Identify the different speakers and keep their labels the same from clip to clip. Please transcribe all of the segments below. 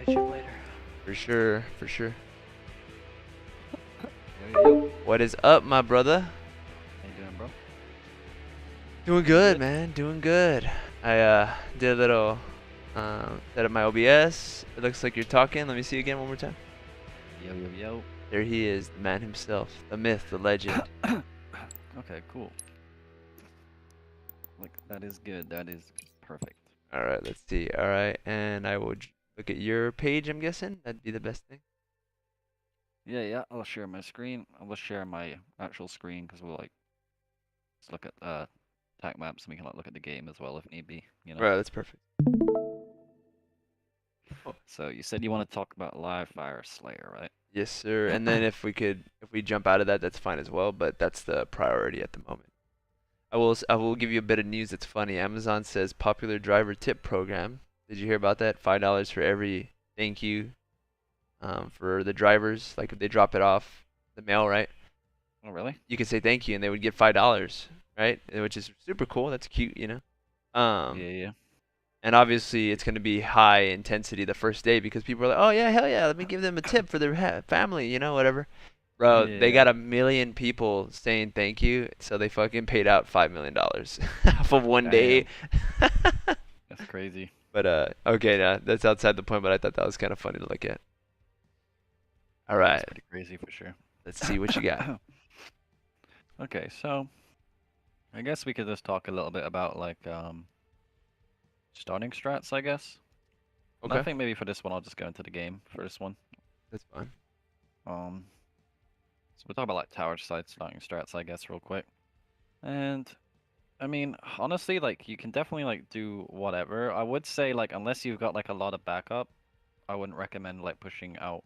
Speaker 1: hit you up later.
Speaker 2: For sure, for sure.
Speaker 1: Yo, yo, yo.
Speaker 2: What is up, my brother?
Speaker 1: How you doing, bro?
Speaker 2: Doing
Speaker 1: Doing
Speaker 2: good,
Speaker 1: good?
Speaker 2: man. Doing good. I did a little set up my OBS. It looks like you're talking. Let me see again one more time.
Speaker 1: Yo, yo, yo.
Speaker 2: There he is, the man himself, the myth, the legend.
Speaker 1: Okay, cool. Like, that is good. That is perfect.
Speaker 2: All right, let's see. All right, and I will look at your page. I'm guessing that'd be the best thing.
Speaker 1: Yeah, yeah. I'll share my screen. I'll share my actual screen because we'll like just look at attack maps and we can like look at the game as well if need be. You know.
Speaker 2: Right, that's perfect.
Speaker 1: So you said you want to talk about Livefire Slayer, right?
Speaker 2: Yes, sir. And then if we jump out of that, that's fine as well. But that's the priority at the moment. I will give you a bit of news that's funny. Amazon says popular driver tip program. Did you hear about that? $5 for every thank you for the drivers. Like if they drop it off the mail, right?
Speaker 1: Oh, really?
Speaker 2: You could say thank you and they would get $5, right? Which is super cool. That's cute, you know.
Speaker 1: Yeah, yeah.
Speaker 2: And obviously it's going to be high intensity the first day because people are like, oh yeah, hell yeah, let me give them a tip for their family, you know, whatever.
Speaker 1: Yeah,
Speaker 2: Bro, they
Speaker 1: yeah.
Speaker 2: got 1 million people saying thank you, so they fucking paid out $5 million off of one day.
Speaker 1: Damn, that's crazy.
Speaker 2: But okay, nah, that's outside the point. But I thought that was kind of funny to look at. All
Speaker 1: Yeah, that's
Speaker 2: right,
Speaker 1: pretty crazy for sure.
Speaker 2: let's see what you got.
Speaker 1: Okay, so I guess we could just talk a little bit about like starting strats, I guess. And I
Speaker 2: Okay,
Speaker 1: think maybe for this one I'll just go into the game for this one.
Speaker 2: that's fine.
Speaker 1: Um so we'll talk about like tower side starting strats, I guess, real quick. And I mean, honestly, like you can definitely like do whatever. I would say like unless you've got like a lot of backup, I wouldn't recommend like pushing out.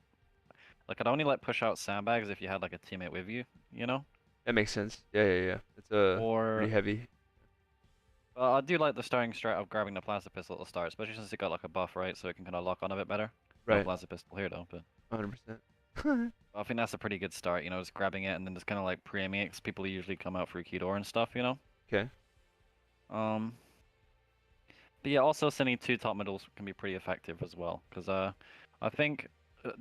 Speaker 1: Like I'd only like push out sandbags if you had like a teammate with you, you know?
Speaker 2: That makes sense. Yeah, yeah, yeah. It's pretty
Speaker 1: Or
Speaker 2: heavy.
Speaker 1: I do like the starting strat of grabbing the plasma pistol at the start, especially since it got like a buff, right? So it can kind of lock on a bit better. No
Speaker 2: Right,
Speaker 1: plasma pistol here though, but
Speaker 2: 100%.
Speaker 1: I think that's a pretty good start, you know, just grabbing it and then just kind of like pre-aiming it, because people usually come out through key door and stuff, you know?
Speaker 2: Okay.
Speaker 1: Um, but yeah, also sending two top middles can be pretty effective as well, because I think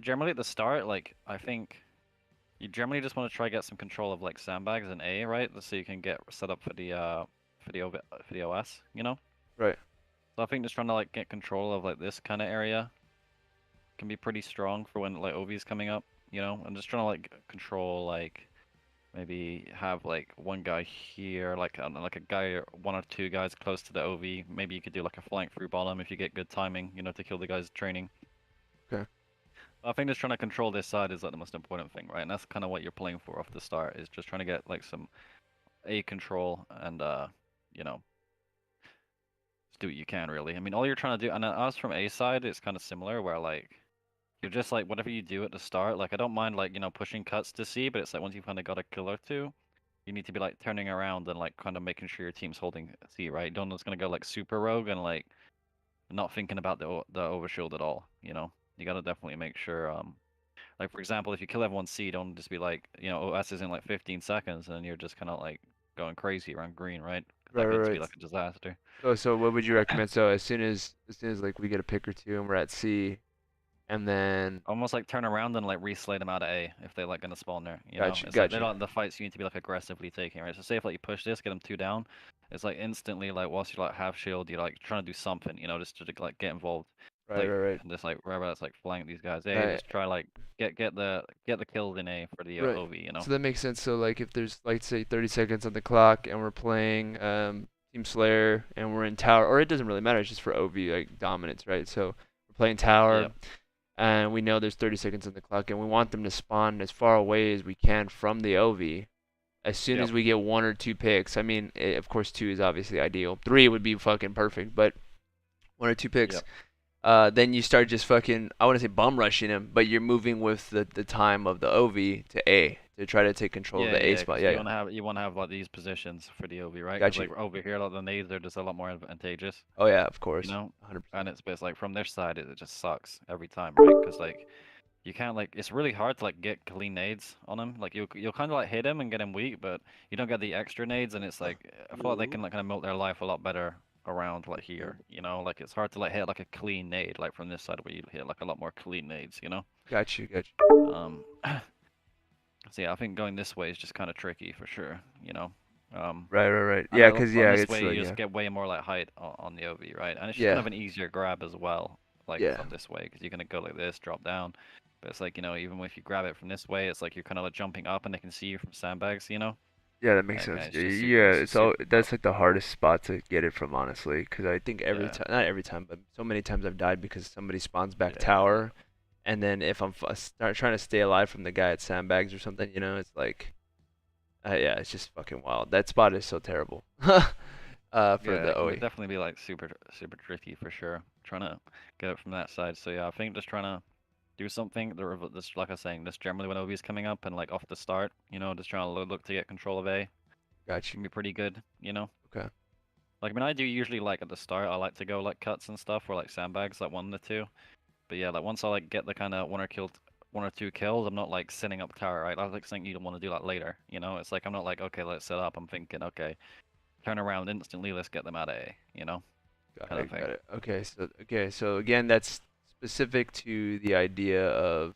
Speaker 1: generally at the start, like, I think you generally just want to try get some control of like sandbags and A, right? So you can get set up for the OS, you know?
Speaker 2: Right.
Speaker 1: So I think just trying to like get control of like this kind of area can be pretty strong for when like OV is coming up, you know? And just trying to like control like maybe have like one guy here, like I don't know, like a guy or one or two guys close to the OV. Maybe you could do like a flank through bottom if you get good timing, you know, to kill the guys training.
Speaker 2: Okay.
Speaker 1: I think just trying to control this side is like the most important thing, right? And that's kind of what you're playing for off the start, is just trying to get like some A control and you know, just do what you can really. I mean, all you're trying to do, and us from A side, it's kind of similar where like you're just like whatever you do at the start, like I don't mind like, you know, pushing cuts to C, but it's like once you've kind of got a kill or two, you need to be like turning around and like kind of making sure your team's holding C, right? Don't just gonna go like super rogue and like not thinking about the overshield at all, you know? You gotta definitely make sure like for example, if you kill everyone C, don't just be like, you know, OS is in like 15 seconds and you're just kind of like going crazy around green, right? 'Cause
Speaker 2: Right,
Speaker 1: that could
Speaker 2: right,
Speaker 1: just be
Speaker 2: right.
Speaker 1: like a disaster.
Speaker 2: So what would you recommend? So as soon as like we get a pick or two and we're at C, and then
Speaker 1: Almost like turn around and like re-slay them out of A if they're like gonna spawn there, you know?
Speaker 2: got you,
Speaker 1: It's like
Speaker 2: got
Speaker 1: they're
Speaker 2: you.
Speaker 1: not the fights you need to be like aggressively taking, right? So say if like you push this, get them two down, it's like instantly like whilst you're like half shield, you're like trying to do something, you know, just to like get involved.
Speaker 2: Right,
Speaker 1: Like
Speaker 2: right, right.
Speaker 1: and just like wherever it's like flank these guys, hey,
Speaker 2: Right,
Speaker 1: just try like get the kills in A for the
Speaker 2: right.
Speaker 1: OV, you know?
Speaker 2: So that makes sense. So like if there's like say 30 seconds on the clock and we're playing Team Slayer and we're in tower, or it doesn't really matter. It's just for OV like dominance, right? So we're playing tower
Speaker 1: Yep.
Speaker 2: and we know there's 30 seconds on the clock and we want them to spawn as far away as we can from the OV. As soon
Speaker 1: Yep.
Speaker 2: as we get one or two picks, I mean, of course, two is obviously ideal. Three would be fucking perfect, but one or two picks,
Speaker 1: Yep.
Speaker 2: then you start just fucking, I want to say bum rushing him, but you're moving with the time of the OV to A to try to take control of
Speaker 1: Yeah,
Speaker 2: the A
Speaker 1: yeah,
Speaker 2: spot.
Speaker 1: because
Speaker 2: Yeah,
Speaker 1: you
Speaker 2: yeah.
Speaker 1: want to have like these positions for the OV, right?
Speaker 2: Got
Speaker 1: Because
Speaker 2: you.
Speaker 1: like over here, like the nades are just a lot more advantageous,
Speaker 2: Oh, yeah, of
Speaker 1: you
Speaker 2: course.
Speaker 1: know?
Speaker 2: 100%.
Speaker 1: And it's like from their side, it just sucks every time, right? Because like you can't like it's really hard to like get clean nades on him. Like you'll kind of like hit him and get him weak, but you don't get the extra nades, and it's like I feel like they can like kind of milk their life a lot better around like here, you know, like it's hard to like hit like a clean nade like from this side where you hit like a lot more clean nades, you know.
Speaker 2: Got you, got
Speaker 1: Um, so yeah, I think going this way is just kind of tricky for sure, you know. Um,
Speaker 2: Right, right, right.
Speaker 1: and
Speaker 2: Yeah,
Speaker 1: like
Speaker 2: 'cause
Speaker 1: on
Speaker 2: yeah,
Speaker 1: this
Speaker 2: it's
Speaker 1: way
Speaker 2: like
Speaker 1: you just
Speaker 2: yeah,
Speaker 1: get way more like height on the OV, right? And it's just kind
Speaker 2: yeah,
Speaker 1: of an easier grab as well, like
Speaker 2: yeah,
Speaker 1: from this way, because you're gonna go like this, drop down. But it's like, you know, even if you grab it from this way, it's like you're kind of like jumping up and they can see you from sandbags, you know?
Speaker 2: yeah. That makes
Speaker 1: And
Speaker 2: sense.
Speaker 1: it's just
Speaker 2: Yeah, it's all
Speaker 1: super
Speaker 2: that's
Speaker 1: tough.
Speaker 2: like the hardest spot to get it from, honestly. 'Cause I think every
Speaker 1: Yeah,
Speaker 2: time, not every time, but so many times I've died because somebody spawns back
Speaker 1: yeah,
Speaker 2: tower, and then if start trying to stay alive from the guy at sandbags or something, it's like, yeah, it's just fucking wild. That spot is so terrible. For
Speaker 1: yeah.
Speaker 2: the
Speaker 1: It can
Speaker 2: OE.
Speaker 1: definitely be like super tricky for sure. Trying to get it from that side. So yeah, I think just trying to do something. This, like I was saying, this generally when OB is coming up and like off the start, you know, just trying to look to get control of A
Speaker 2: Got you.
Speaker 1: can be pretty good, you know.
Speaker 2: Okay.
Speaker 1: Like I mean, I do usually like at the start, I like to go like cuts and stuff or like sandbags, like one or two. But yeah, like once I like get the kind of one or two kills, I'm not like setting up tower, right? That's like something you don't want to do like later, you know. It's like I'm not like okay, let's set up. I'm thinking okay, turn around instantly, let's get them out of A, you know,
Speaker 2: Got
Speaker 1: kind of
Speaker 2: it.
Speaker 1: thing.
Speaker 2: Got it. Okay. So again, that's specific to the idea of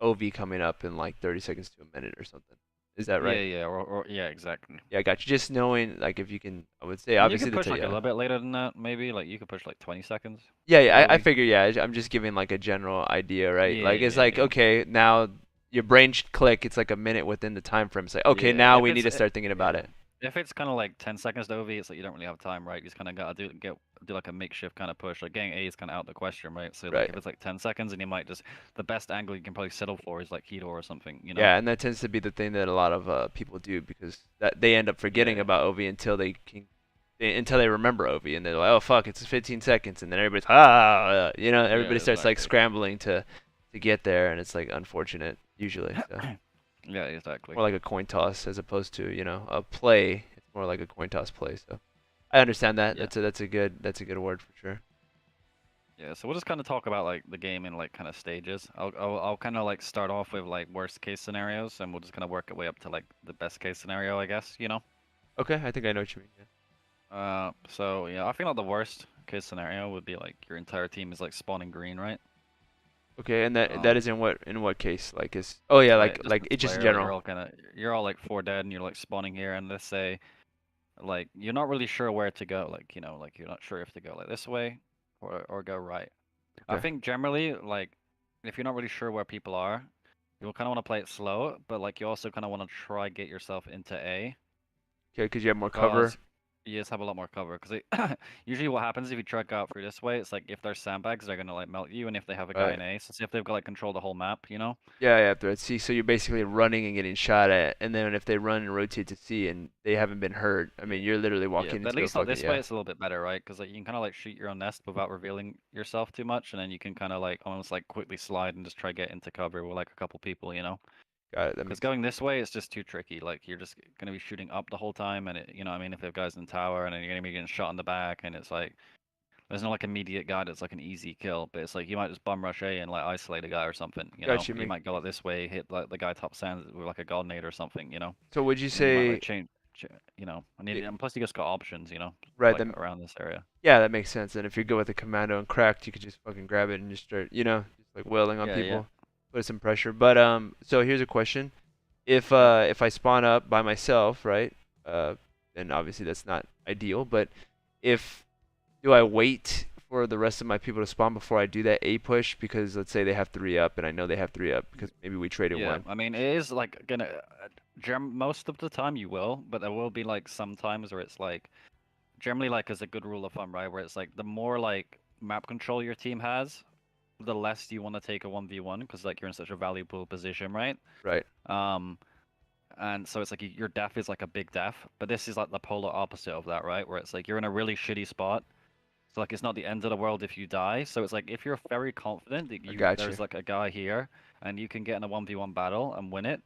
Speaker 2: OV coming up in like 30 seconds to a minute or something. Is that
Speaker 1: Yeah,
Speaker 2: right?
Speaker 1: yeah, or yeah, exactly.
Speaker 2: Yeah, I got you. Just knowing, like, if you can, I would say,
Speaker 1: I mean, you
Speaker 2: obviously,
Speaker 1: could push like a
Speaker 2: yeah.
Speaker 1: little bit later than that, maybe. Like you could push like 20 seconds
Speaker 2: Yeah,
Speaker 1: with
Speaker 2: yeah, I
Speaker 1: OV.
Speaker 2: figure, yeah, I'm just giving like a general idea, right?
Speaker 1: Yeah,
Speaker 2: Like, it's
Speaker 1: yeah,
Speaker 2: like,
Speaker 1: yeah.
Speaker 2: okay, now your brain should click. It's like a minute within the time frame. It's like, okay,
Speaker 1: Yeah,
Speaker 2: now
Speaker 1: if
Speaker 2: we need
Speaker 1: it's
Speaker 2: to start thinking about
Speaker 1: yeah,
Speaker 2: it.
Speaker 1: if it's kind of like 10 seconds to OV, it's like you don't really have time, right? You just kind of gotta do like a makeshift kind of push. Like getting A is kind of out the question, right? So like
Speaker 2: Right.
Speaker 1: if it's like 10 seconds, and you might just the best angle you can probably settle for is like Heater or something, you know?
Speaker 2: Yeah, and that tends to be the thing that a lot of people do because that they end up forgetting
Speaker 1: Yeah,
Speaker 2: about OV until they remember OV and they're like, oh fuck, it's 15 seconds, and then everybody's ah,
Speaker 1: yeah,
Speaker 2: everybody starts like
Speaker 1: exactly.
Speaker 2: scrambling to get there, and it's like unfortunate usually. So
Speaker 1: Yeah, exactly.
Speaker 2: more like a coin toss as opposed to a play. It's more like a coin toss play. So I understand that.
Speaker 1: Yeah.
Speaker 2: That's a good word for sure.
Speaker 1: Yeah, so we'll just kind of talk about like the game in like kind of stages. I'll kind of like start off with like worst case scenarios, and we'll just kind of work our way up to like the best case scenario, I guess, you know?
Speaker 2: Okay, I think I know what you mean. Yeah.
Speaker 1: So yeah, I think like the worst case scenario would be like your entire team is like spawning green, right?
Speaker 2: Okay, and that
Speaker 1: Um,
Speaker 2: is in what case? Like is oh yeah,
Speaker 1: like just
Speaker 2: like
Speaker 1: this
Speaker 2: it just in
Speaker 1: player, like
Speaker 2: general.
Speaker 1: you're all like four dead, and you're like spawning here, and let's say like you're not really sure where to go, like you know, like you're not sure if to go like this way or go right. I
Speaker 2: Okay.
Speaker 1: think generally like if you're not really sure where people are, you'll kind of want to play it slow, but like you also kind of want to try get yourself into A.
Speaker 2: Okay, because you have more cover.
Speaker 1: Because you just have a lot more cover. Because usually what happens if you try to go out through this way, it's like if there's sandbags, they're gonna like melt you, and if they have a guy
Speaker 2: Right.
Speaker 1: in A, so see if they've got like control the whole map, you know?
Speaker 2: Yeah, yeah, after C. So you're basically running and getting shot at, and then if they run and rotate to C and they haven't been hurt, I
Speaker 1: Yeah.
Speaker 2: mean, you're literally
Speaker 1: Yeah,
Speaker 2: walking
Speaker 1: but at
Speaker 2: into a
Speaker 1: least not
Speaker 2: fucking
Speaker 1: this way.
Speaker 2: yeah.
Speaker 1: It's a little bit better, right? Because like you can kind of like shoot your own nest without revealing yourself too much, and then you can kind of like almost like quickly slide and just try get into cover with like a couple people, you know?
Speaker 2: Got it. That
Speaker 1: Because
Speaker 2: makes sense.
Speaker 1: going this way is just too tricky. Like you're just gonna be shooting up the whole time, and you know, what I mean, if they have guys in tower, and then you're gonna be getting shot in the back, and it's like there's no like immediate guy that's like an easy kill, but it's like you might just bum rush A and like isolate a guy or something, you know?
Speaker 2: Got you.
Speaker 1: You might go like this way, hit like the guy top sands with like a god nade or something, you know?
Speaker 2: So would you
Speaker 1: And then you might like
Speaker 2: say,
Speaker 1: you know,
Speaker 2: it,
Speaker 1: and plus you just got options, you know,
Speaker 2: right?
Speaker 1: like
Speaker 2: Then
Speaker 1: around this area.
Speaker 2: yeah, that makes sense. And if you go with a commando and cracked, you could just fucking grab it and just start, just like wailing on
Speaker 1: Yeah, yeah.
Speaker 2: people, put some pressure. But so here's a question:
Speaker 1: Yep.
Speaker 2: if I spawn up by myself, right? Then obviously that's not ideal. But if do I wait for the rest of my people to spawn before I do that A push? Because let's say they have three up, and I know they have three up because maybe we traded
Speaker 1: Yeah,
Speaker 2: one.
Speaker 1: I mean, it is like gonna most of the time you will, but there will be like some times where it's like generally like as a good rule of thumb, right? Where it's like the more like map control your team has, the less you want to take a 1v1 because like you're in such a valuable position, right?
Speaker 2: Right.
Speaker 1: Um, and so it's like your death is like a big death, but this is like the polar opposite of that, right? Where it's like you're in a really shitty spot. So like it's not the end of the world if you die. So it's like if you're very confident that
Speaker 2: I
Speaker 1: you
Speaker 2: got you.
Speaker 1: there's like a guy here and you can get in a 1v1 battle and win it,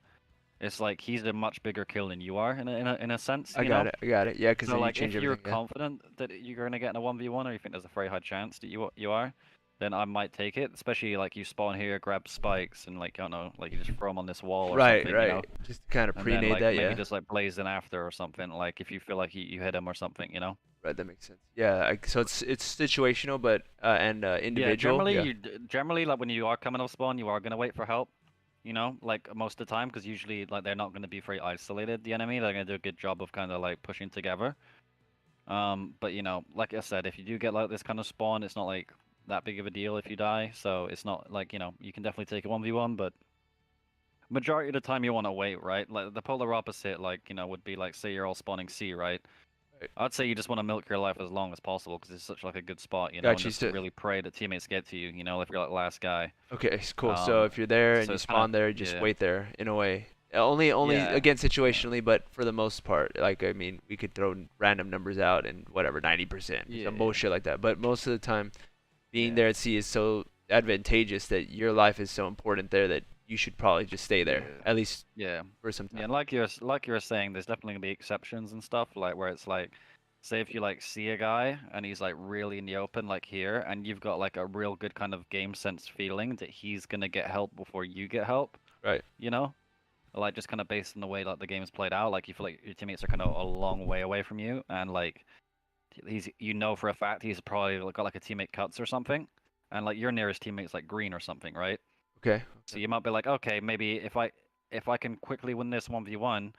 Speaker 1: it's like he's a much bigger kill than you are in a sense,
Speaker 2: I
Speaker 1: you
Speaker 2: got
Speaker 1: know?
Speaker 2: it. I got it. Yeah, because
Speaker 1: So
Speaker 2: then you
Speaker 1: like
Speaker 2: change
Speaker 1: if you're
Speaker 2: everything. Yeah.
Speaker 1: confident that you're gonna get in a 1v1 or you think there's a very high chance that you are, then I might take it. Especially like you spawn here, grab spikes, and like I don't know, like you just throw them on this wall or
Speaker 2: Right,
Speaker 1: something, you know.
Speaker 2: right. Just kind of
Speaker 1: And then
Speaker 2: pre-nade
Speaker 1: like
Speaker 2: that,
Speaker 1: maybe
Speaker 2: yeah.
Speaker 1: just like blaze in after or something. Like if you feel like you hit him or something, you know.
Speaker 2: Right, that makes sense. Yeah, so it's situational, but and
Speaker 1: Yeah,
Speaker 2: individual.
Speaker 1: generally
Speaker 2: Yeah.
Speaker 1: generally like when you are coming off spawn, you are gonna wait for help. You know, like most of the time, because usually like they're not gonna be very isolated. The enemy, they're gonna do a good job of kind of like pushing together. But you know, like I said, if you do get like this kind of spawn, it's not like that big of a deal if you die. So it's not like, you know, you can definitely take a 1v1, but majority of the time you want to wait, right? Like the polar opposite, like, you know, would be like, say you're all spawning C, right?
Speaker 2: Right.
Speaker 1: I'd say you just want to milk your life as long as possible because it's such like a good spot, you know, and
Speaker 2: Gotcha.
Speaker 1: just really pray that teammates get to you, you know, if you're like last guy.
Speaker 2: Okay, cool. So if you're there and
Speaker 1: So
Speaker 2: you
Speaker 1: it's kind of
Speaker 2: spawn there, just
Speaker 1: yeah,
Speaker 2: wait there in a way. Only
Speaker 1: yeah,
Speaker 2: again
Speaker 1: yeah,
Speaker 2: situationally, but for the most part, like I mean, we could throw random numbers out and whatever, 90%, some
Speaker 1: yeah,
Speaker 2: bullshit like that. But most of the time, being
Speaker 1: yeah,
Speaker 2: there at sea is so advantageous that your life is so important there that you should probably just stay there
Speaker 1: yeah,
Speaker 2: at least
Speaker 1: yeah.
Speaker 2: for some
Speaker 1: Yeah,
Speaker 2: time.
Speaker 1: and like you were saying, there's definitely gonna be exceptions and stuff, like where it's like, say if you like see a guy and he's like really in the open, like here, and you've got like a real good kind of game sense feeling that he's gonna get help before you get help,
Speaker 2: Right.
Speaker 1: you know? Like just kind of based on the way like the game's played out, like you feel like your teammates are kind of a long way away from you, and like he's, you know for a fact he's probably got like a teammate cuts or something, and like your nearest teammate's like green or something, right?
Speaker 2: Okay.
Speaker 1: So you might be like, okay, maybe if I can quickly win this 1v1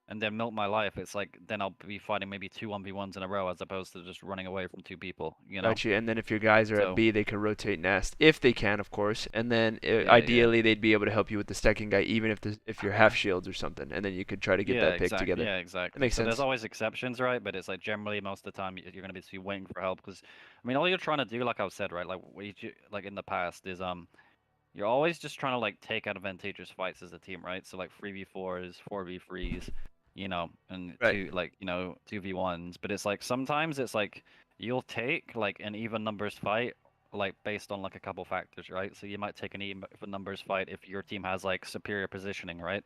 Speaker 1: and then milk my life, it's like then I'll be fighting maybe two 1v1s in a row as opposed to just running away from two people, you know?
Speaker 2: Got you. And then if your guys are at
Speaker 1: So
Speaker 2: B, they could rotate nest if they can, of course. And then
Speaker 1: yeah, yeah.
Speaker 2: ideally, they'd be able to help you with the second guy, even if you're half shields or something. And then you could try to get
Speaker 1: Yeah,
Speaker 2: that pick
Speaker 1: exactly.
Speaker 2: together.
Speaker 1: Yeah,
Speaker 2: That
Speaker 1: exactly.
Speaker 2: makes
Speaker 1: So there's
Speaker 2: sense.
Speaker 1: always exceptions, right? But it's like generally most of the time you're gonna be waiting for help because, I mean, all you're trying to do, like I've said, right, like like in the past is you're always just trying to like take advantageous fights as a team, right? So like 3v4s, 4v3s, you know, and
Speaker 2: Right.
Speaker 1: you know, 2v1s. But it's like sometimes it's like you'll take like an even numbers fight like based on like a couple factors, right? So you might take an even numbers fight if your team has like superior positioning, right?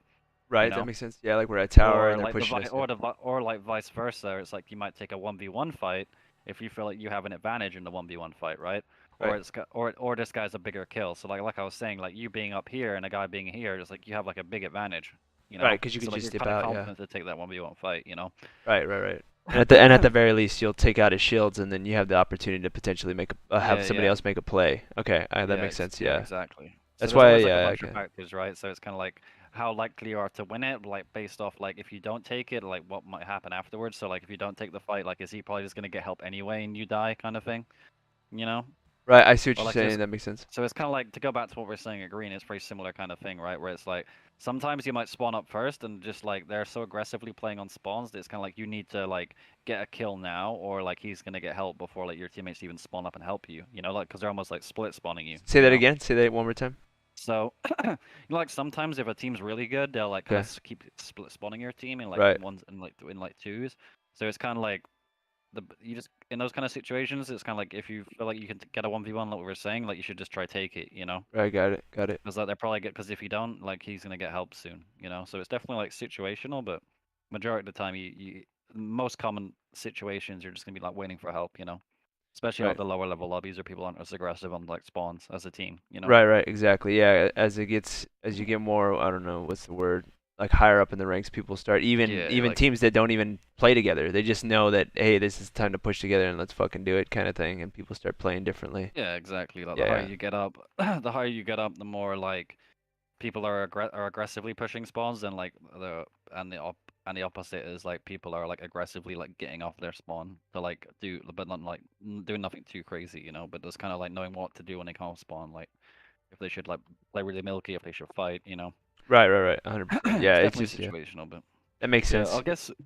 Speaker 1: You
Speaker 2: Right. That
Speaker 1: know?
Speaker 2: makes sense. Yeah, like we're at tower
Speaker 1: Or
Speaker 2: and they're
Speaker 1: like
Speaker 2: pushing us. Yeah.
Speaker 1: or like vice versa. It's like you might take a 1v1 fight if you feel like you have an advantage in the 1v1 fight, right? Or
Speaker 2: Right.
Speaker 1: or this guy's a bigger kill. So like I was saying, like you being up here and a guy being here, it's like you have like a big advantage, you
Speaker 2: Right.
Speaker 1: know?
Speaker 2: Because you could
Speaker 1: So like
Speaker 2: just
Speaker 1: you're
Speaker 2: dip
Speaker 1: kind of
Speaker 2: out. Yeah.
Speaker 1: confident to take that 1v1 fight, you know?
Speaker 2: Right. Right. Right. And at the very least, you'll take out his shields, and then you have the opportunity to potentially make have
Speaker 1: Yeah,
Speaker 2: somebody
Speaker 1: yeah.
Speaker 2: else make a play. Okay. That
Speaker 1: Yeah,
Speaker 2: makes sense.
Speaker 1: yeah,
Speaker 2: Yeah.
Speaker 1: exactly. So
Speaker 2: That's
Speaker 1: there's
Speaker 2: why.
Speaker 1: always like a
Speaker 2: Yeah.
Speaker 1: bunch of
Speaker 2: Okay.
Speaker 1: factors, right? So it's kind of like how likely you are to win it, like based off like if you don't take it, like what might happen afterwards. So like if you don't take the fight, like is he probably just gonna get help anyway and you die, kind of thing, you know?
Speaker 2: Right. I see what
Speaker 1: Or
Speaker 2: you're
Speaker 1: like
Speaker 2: saying.
Speaker 1: this.
Speaker 2: That makes sense.
Speaker 1: So it's kind of like to go back to what we're saying at green. It's very similar kind of thing, right? Where it's like sometimes you might spawn up first and just like they're so aggressively playing on spawns that it's kind of like you need to like get a kill now, or like he's gonna get help before like your teammates even spawn up and help you. You know, like because they're almost like split spawning you.
Speaker 2: Say
Speaker 1: You
Speaker 2: that
Speaker 1: know.
Speaker 2: again. Say that one more time.
Speaker 1: So, you know, like sometimes if a team's really good, they'll like kind
Speaker 2: Okay.
Speaker 1: of keep split spawning your team in like
Speaker 2: Right.
Speaker 1: ones and like in like twos. So it's kind of like you just in those kind of situations, it's kind of like if you feel like you can get a 1v1, like we were saying, like you should just try take it, you know,
Speaker 2: Right. Got it. Got it.
Speaker 1: because like they're probably good. Because if you don't, like he's gonna get help soon, you know. So it's definitely like situational, but majority of the time, you most common situations, you're just gonna be like waiting for help, you know. Especially like
Speaker 2: Right.
Speaker 1: the lower level lobbies where people aren't as aggressive on like spawns as a team, you know.
Speaker 2: Right, right, exactly. Yeah, as you get more, I don't know, what's the word? Like higher up in the ranks, people start
Speaker 1: Yeah,
Speaker 2: even
Speaker 1: like
Speaker 2: teams that don't even play together. They just know that hey, this is time to push together and let's fucking do it kind of thing, and people start playing differently.
Speaker 1: yeah, exactly. Like the
Speaker 2: Yeah,
Speaker 1: higher
Speaker 2: yeah.
Speaker 1: you get up, the higher you get up, the more like people are aggressively pushing spawns, and like and the opposite is like people are like aggressively like getting off their spawn to like do, but not like doing nothing too crazy, you know. But just kind of like knowing what to do when they come off spawn, like if they should like play really milky, if they should fight, you know.
Speaker 2: Right, right, right. 100%. Yeah,
Speaker 1: It's
Speaker 2: it's
Speaker 1: definitely
Speaker 2: just yeah.
Speaker 1: situational, but
Speaker 2: That makes
Speaker 1: yeah,
Speaker 2: sense.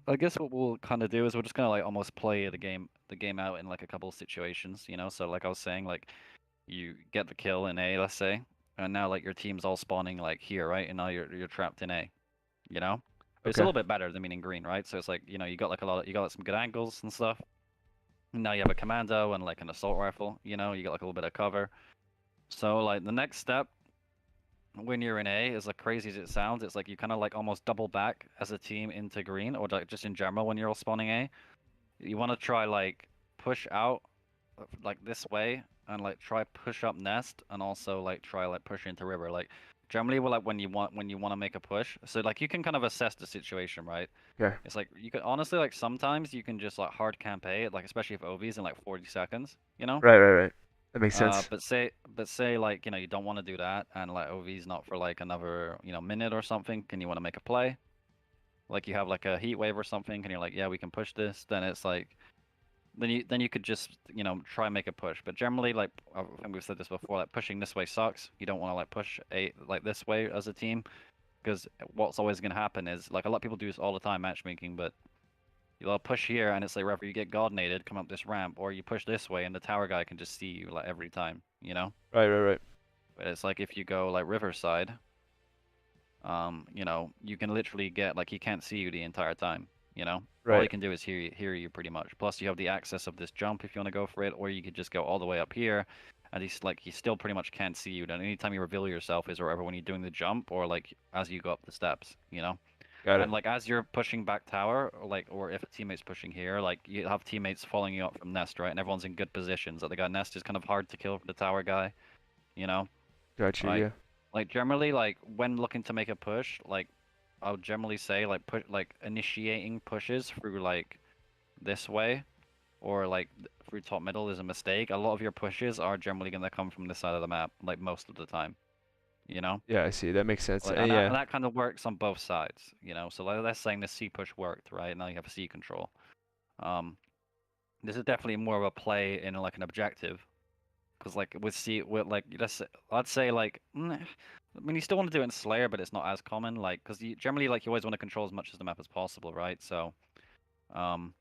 Speaker 1: I guess what we'll kind of do is we're just gonna like almost play the game out in like a couple of situations, you know. So like I was saying, like you get the kill in A, let's say, and now like your team's all spawning like here, right? And now you're trapped in A, you know? But it's a
Speaker 2: Okay.
Speaker 1: little bit better than being in green, right? So it's like, you know, you got like you got like some good angles and stuff. And now you have a commando and like an assault rifle, you know, you got like a little bit of cover. So like the next step when you're in A, as like crazy as it sounds, it's like you kind of like almost double back as a team into green, or like just in general when you're all spawning A. You want to try like push out like this way and like try push up nest, and also like try like push into river. Like generally, well, like when you want to make a push, so like you can kind of assess the situation, right?
Speaker 2: Okay.
Speaker 1: It's like you could honestly like sometimes you can just like hard campaign it, like especially if OV's in like 40 seconds, you know?
Speaker 2: Right, right, right. That makes sense.
Speaker 1: But say like, you don't want to do that and like OV's not for like another, minute or something, and you want to make a play. Like you have like a heat wave or something, and you're like, yeah, we can push this, then it's like then you could just, try and make a push. But generally like I think we've said this before, like pushing this way sucks. You don't want to like push like this way as a team, because what's always going to happen is like a lot of people do this all the time matchmaking, but you'll push here, and it's like whether you get coordinated, come up this ramp, or you push this way, and the tower guy can just see you like every time, you know?
Speaker 2: Right, right, right.
Speaker 1: But it's like if you go like riverside, you can literally get like he can't see you the entire time, you know? All he
Speaker 2: Right.
Speaker 1: can do is hear you pretty much. Plus you have the access of this jump if you want to go for it, or you could just go all the way up here, and he still pretty much can't see you. Then anytime you reveal yourself is wherever when you're doing the jump, or like as you go up the steps, you know?
Speaker 2: Got
Speaker 1: And
Speaker 2: it.
Speaker 1: like as you're pushing back tower, or if a teammate's pushing here, like you have teammates following you up from nest, right? And everyone's in good positions. Like the guy nest is kind of hard to kill for the tower guy, you know?
Speaker 2: Got you.
Speaker 1: Like
Speaker 2: Yeah.
Speaker 1: like generally like when looking to make a push, like I would generally say like put like initiating pushes through like this way, or like through top middle is a mistake. A lot of your pushes are generally gonna come from this side of the map, like most of the time, you know?
Speaker 2: Yeah, I see. That makes sense.
Speaker 1: Like,
Speaker 2: And yeah.
Speaker 1: and that kind of works on both sides, you know. So like, let's saying the C push worked, right? Now you have a C control. Um, this is definitely more of a play in like an objective, because like with like I'd say like, I mean you still want to do it in Slayer, but it's not as common. Like because you generally like you always want to control as much of the map as possible, right? So, um,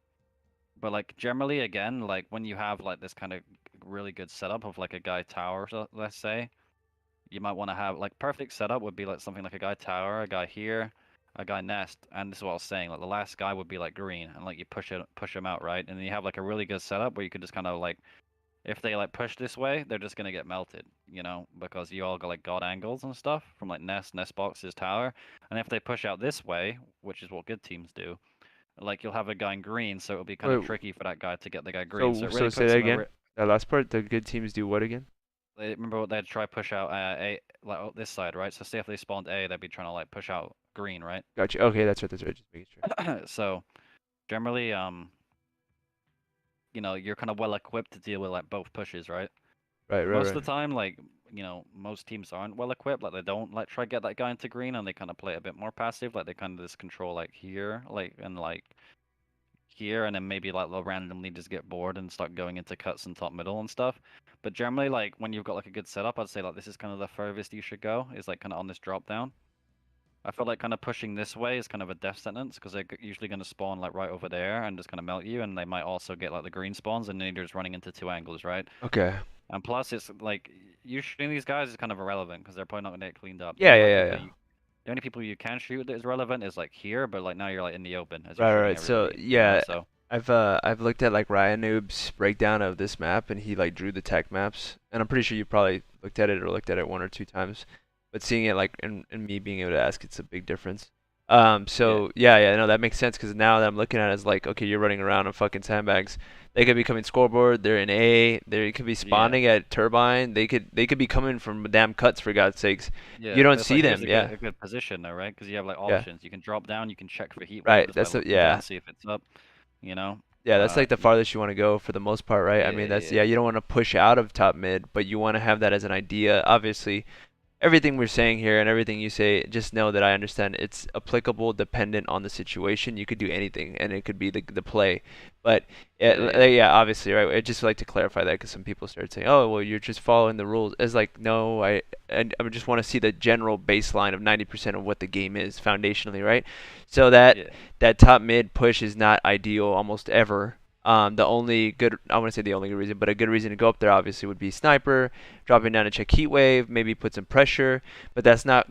Speaker 1: but like generally again, like when you have like this kind of really good setup of like a guy tower, let's say, you might want to have like perfect setup would be like something like a guy tower, a guy here, a guy nest, and this is what I was saying. Like the last guy would be like green, and like you push him out, right? And then you have like a really good setup where you could just kind of like, if they like push this way, they're just gonna get melted, because you all got like god angles and stuff from like nest boxes, tower. And if they push out this way, which is what good teams do, like you'll have a guy in green, so it'll be kind of
Speaker 2: Wait.
Speaker 1: tricky for that guy to get the guy green. So
Speaker 2: So
Speaker 1: it
Speaker 2: so
Speaker 1: really
Speaker 2: say
Speaker 1: puts
Speaker 2: that
Speaker 1: them
Speaker 2: again. That last part. The good teams do what again?
Speaker 1: they remember what they'd try push out this side, right? So say if they spawned A, they'd be trying to like push out green, right?
Speaker 2: Got you. Okay, that's right. That's right. Just making sure.
Speaker 1: So generally, you're kind of well equipped to deal with like both pushes, right?
Speaker 2: Right,
Speaker 1: But
Speaker 2: right,
Speaker 1: most
Speaker 2: right.
Speaker 1: of the time, like, most teams aren't well equipped. Like they don't like try get that guy into green, and they kind of play a bit more passive. Like they kind of just control like here, like and like here, and then maybe like they'll randomly just get bored and start going into cuts and top middle and stuff. But generally, like when you've got like a good setup, I'd say like this is kind of the furthest you should go, is like kind of on this drop down. I feel like kind of pushing this way is kind of a death sentence, because they're usually going to spawn like right over there and just kind of melt you, and they might also get like the green spawns, and then you're just running into two angles, right?
Speaker 2: Okay.
Speaker 1: And plus, it's like you shooting these guys is kind of irrelevant because they're probably not going to get cleaned up.
Speaker 2: Yeah, yeah, yeah, yeah.
Speaker 1: The only people you can shoot that is relevant is like here, but like now you're like in the open as you're
Speaker 2: Right, right,
Speaker 1: shooting
Speaker 2: right. So
Speaker 1: everybody,
Speaker 2: yeah,
Speaker 1: So
Speaker 2: I've looked at like Ryan Noob's breakdown of this map, and he like drew the tech maps, and I'm pretty sure you probably looked at it one or two times, but seeing it like and me being able to ask, it's a big difference.
Speaker 1: yeah,
Speaker 2: So yeah, yeah, no, that makes sense because now that I'm looking at it, it's like, okay, you're running around on fucking sandbags. They could be coming scoreboard. They're in A. They could be
Speaker 1: yeah,
Speaker 2: spawning at turbine. They could be coming from damn cuts for God's sakes. You
Speaker 1: yeah.
Speaker 2: don't
Speaker 1: But it's
Speaker 2: see
Speaker 1: like here's
Speaker 2: them. Yeah,
Speaker 1: a good position though, right? Because you have like
Speaker 2: yeah.
Speaker 1: options. You can drop down. You can check for heat wave
Speaker 2: Right.
Speaker 1: just by
Speaker 2: That's the
Speaker 1: looking
Speaker 2: yeah.
Speaker 1: down, see if it's up. You know.
Speaker 2: Yeah, that's like the
Speaker 1: Y-
Speaker 2: farthest you want to go for the most part, right? I
Speaker 1: yeah,
Speaker 2: mean, that's
Speaker 1: yeah,
Speaker 2: yeah, you don't want to push out of top mid, but you want to have that as an idea. Obviously, everything we're saying here and everything you say, just know that I understand it's applicable dependent on the situation. You could do anything and it could be the play. But
Speaker 1: yeah, yeah.
Speaker 2: yeah, obviously, right? I just like to clarify that because some people start saying, "Oh, well, you're just following the rules." It's like, no, I just want to see the general baseline of 90% of what the game is foundationally, right? So
Speaker 1: Yeah.
Speaker 2: that top mid push is not ideal almost ever. The only good, I want to say the only good reason, but a good reason to go up there obviously would be sniper, dropping down to check heat wave, maybe put some pressure, but that's not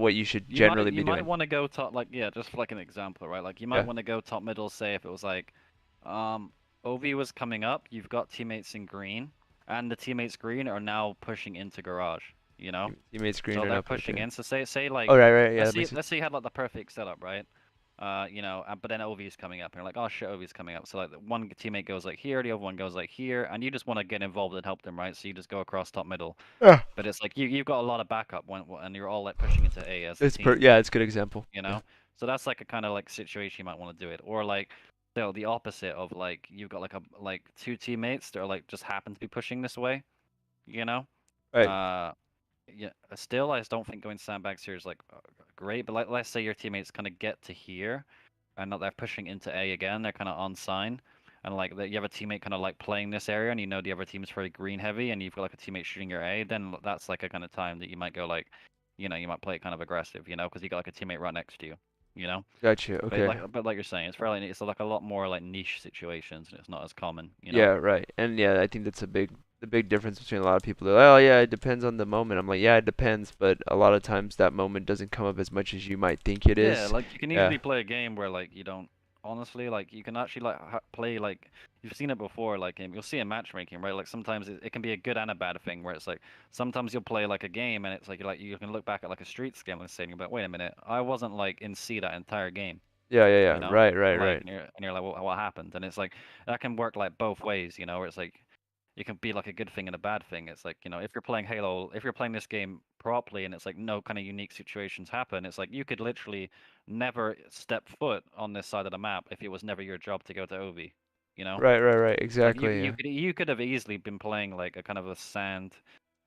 Speaker 2: what you should
Speaker 1: You might
Speaker 2: generally
Speaker 1: you
Speaker 2: be
Speaker 1: might
Speaker 2: doing.
Speaker 1: want to go top, like, yeah, just for like an example, right? Like you might
Speaker 2: Yeah,
Speaker 1: want to go top middle, say if it was like OV was coming up, you've got teammates in green, and the teammates green are now pushing into garage, you know?
Speaker 2: teammates green
Speaker 1: So
Speaker 2: right
Speaker 1: they're
Speaker 2: up.
Speaker 1: pushing
Speaker 2: Okay.
Speaker 1: in. So say
Speaker 2: Oh
Speaker 1: like
Speaker 2: right, right, yeah, that makes sense.
Speaker 1: let's say you had like the perfect setup, right? but then OV's coming up, and you're like, oh shit, OV's coming up. So like one teammate goes like here, the other one goes like here, and you just want to get involved and help them, right? So you just go across top middle.
Speaker 2: Yeah.
Speaker 1: But it's like you've got a lot of backup and you're all like pushing into A as a
Speaker 2: It's
Speaker 1: team,
Speaker 2: yeah, it's a good example.
Speaker 1: you
Speaker 2: Yeah.
Speaker 1: know? So that's like a kind of like situation you might want to do it. Or like the opposite of like you've got like two teammates that are like just happen to be pushing this way, you know?
Speaker 2: Right.
Speaker 1: Uh yeah, still I just don't think going sandbags here is like great, but like let's say your teammates kind of get to here and that they're pushing into A again, they're kind of on sign. And like that you have a teammate kind of like playing this area and you know the other team's very green heavy and you've got like a teammate shooting your A, then that's like a kind of time that you might go like, you might play it kind of aggressive, because you got like a teammate right next to you, you know?
Speaker 2: Gotcha.
Speaker 1: But
Speaker 2: Okay.
Speaker 1: like you're saying, it's like a lot more like niche situations and it's not as common, you know?
Speaker 2: Yeah, right. And yeah, I think that's the big difference between a lot of people. They're like, oh yeah, it depends on the moment. I'm like, yeah, it depends, but a lot of times that moment doesn't come up as much as you might think it
Speaker 1: Yeah,
Speaker 2: is.
Speaker 1: like you can
Speaker 2: Yeah.
Speaker 1: easily play a game where like you don't honestly like you can actually like play like you've seen it before like you'll see in matchmaking, right? Like sometimes it can be a good and a bad thing where it's like sometimes you'll play like a game and it's like you can look back at like a streets game and say you're like, wait a minute, I wasn't like in C that entire game,
Speaker 2: Yeah, yeah,
Speaker 1: you
Speaker 2: yeah.
Speaker 1: know?
Speaker 2: Right, right,
Speaker 1: Like
Speaker 2: right.
Speaker 1: and you're like what happened? And it's like that can work like both ways, where it's like it can be like a good thing and a bad thing. It's like, if you're playing Halo, if you're playing this game properly and it's like no kind of unique situations happen, it's like you could literally never step foot on this side of the map if it was never your job to go to OV, you know?
Speaker 2: Right, right, right.
Speaker 1: Like
Speaker 2: Exactly. Yeah.
Speaker 1: you could have easily been playing like a kind of a sand.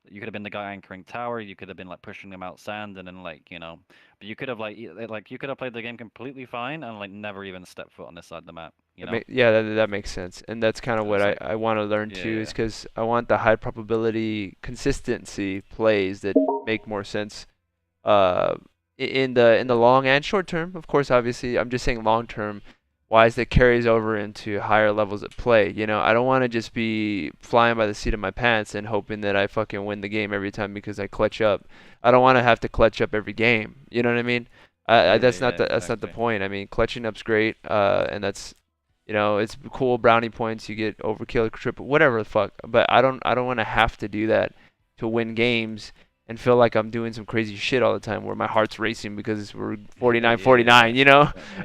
Speaker 1: You could have been the guy anchoring tower. You could have been like pushing them out sand, and then like but you could have like you could have played the game completely fine and like never even stepped foot on this side of the map, you know?
Speaker 2: Yeah, that makes sense. And that's kind of
Speaker 1: So
Speaker 2: what
Speaker 1: it's like
Speaker 2: I want to learn
Speaker 1: yeah,
Speaker 2: too, is
Speaker 1: yeah,
Speaker 2: because I want the high probability consistency plays that make more sense uh, in the long and short term. Of course, obviously, I'm just saying long term wise that carries over into higher levels of play. I don't want to just be flying by the seat of my pants and hoping that I fucking win the game every time because I clutch up. I don't want to have to clutch up every game. You know what I mean?
Speaker 1: yeah,
Speaker 2: That's
Speaker 1: yeah,
Speaker 2: that's not the
Speaker 1: exactly.
Speaker 2: point. I mean, clutching up's great, and that's it's cool brownie points. You get overkill, triple, whatever the fuck. But I don't want to have to do that to win games and feel like I'm doing some crazy shit all the time where my heart's racing because we're
Speaker 1: Yeah,
Speaker 2: 49
Speaker 1: yeah,
Speaker 2: 49,